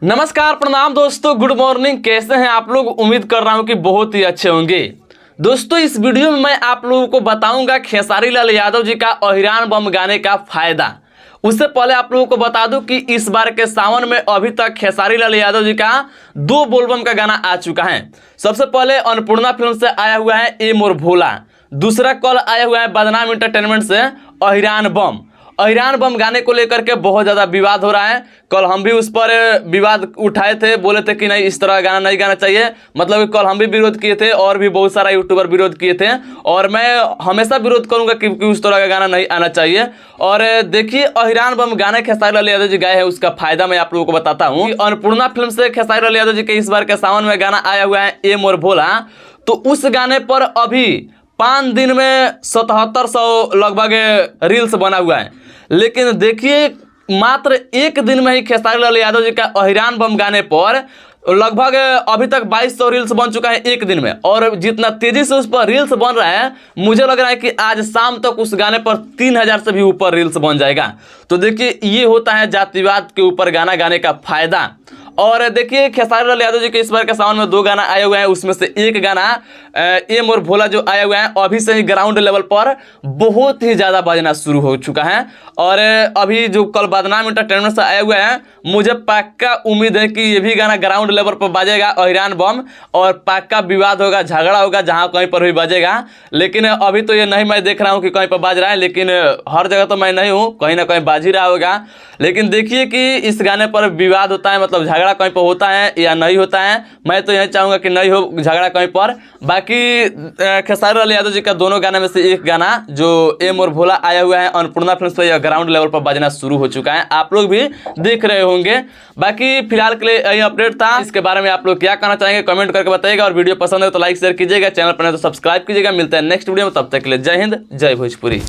नमस्कार, प्रणाम दोस्तों, गुड मॉर्निंग। कैसे हैं आप लोग? उम्मीद कर रहा हूं कि बहुत ही अच्छे होंगे। दोस्तों, इस वीडियो में मैं आप लोगों को बताऊंगा खेसारी लाल यादव जी का अहिरान बम गाने का फायदा। उससे पहले आप लोगों को बता दूं कि इस बार के सावन में अभी तक खेसारी लाल यादव जी का 2 बोलबम का गाना आ चुका है। सबसे पहले अन्नपूर्णा फिल्म से आया हुआ है ए मोर भोला, दूसरा कल आया हुआ है बदनाम एंटरटेनमेंट से अहिरान बम। अहिरान बम गाने को लेकर के बहुत ज़्यादा विवाद हो रहा है। कल हम भी उस पर विवाद उठाए थे, बोले थे कि नहीं, इस तरह गाना नहीं गाना चाहिए। मतलब कल हम भी विरोध किए थे और भी बहुत सारा यूट्यूबर विरोध किए थे, और मैं हमेशा विरोध करूंगा कि उस तरह का गाना नहीं आना चाहिए। और देखिए, अहिरान बम गाने खेसारी लाल यादव जी गाए हैं, उसका फायदा मैं आप लोगों को बताता हूँ। अन्नपूर्णा फिल्म से खेसारी लाल यादव जी के इस बार के सावन में गाना आया हुआ है ए मोर भोला। तो उस गाने पर अभी 5 दिन में 7700 लगभग रील्स बना हुआ है। लेकिन देखिए, मात्र 1 दिन में ही खेसारी लाल यादव जी का अहिरान बम गाने पर लगभग अभी तक 2200 रील्स बन चुका है 1 दिन में। और जितना तेजी से उस पर रील्स बन रहा है, मुझे लग रहा है कि आज शाम तक उस गाने पर 3000 से भी ऊपर रील्स बन जाएगा। तो देखिए, ये होता है जातिवाद के ऊपर गाना गाने का फायदा। और देखिए, खेसारी लाल यादव जी के इस बार के सावन में 2 गाना आए हुए हैं, उसमें से एक गाना ए मोर भोला जो आया हुआ है, अभी से ही ग्राउंड लेवल पर बहुत ही ज़्यादा बजना शुरू हो चुका है। और अभी जो कल बदनाम एंटरटेनमेंट से आया हुआ है, मुझे पक्का उम्मीद है कि ये भी गाना ग्राउंड लेवल पर बजेगा अहिरान बम, और पक्का विवाद होगा, झगड़ा होगा, जहाँ कहीं पर भी बजेगा। लेकिन अभी तो ये नहीं मैं देख रहा हूँ कि कहीं पर बाज रहा है, लेकिन हर जगह तो मैं नहीं हूँ, कहीं ना कहीं बाज ही रहा होगा। लेकिन देखिए कि इस गाने पर विवाद होता है, मतलब झगड़ा कहीं पर होता है या नहीं होता है। मैं तो यही चाहूँगा कि नहीं हो झगड़ा कहीं पर। बाकी खेसारी लाल यादव जी का दोनों गाने में से एक गाना जो ए मोर भोला आया हुआ है अन्नपूर्णा फिल्म पे, यह ग्राउंड लेवल पर बजना शुरू हो चुका है, आप लोग भी देख रहे होंगे। बाकी फिलहाल के लिए यही अपडेट था। इसके बारे में आप लोग क्या कहना चाहेंगे कमेंट करके बताइएगा, और वीडियो पसंद है तो लाइक शेयर कीजिएगा, चैनल पर नहीं तो सब्सक्राइब कीजिएगा। मिलते हैं नेक्स्ट वीडियो में, तब तक के लिए जय हिंद, जय भोजपुरी।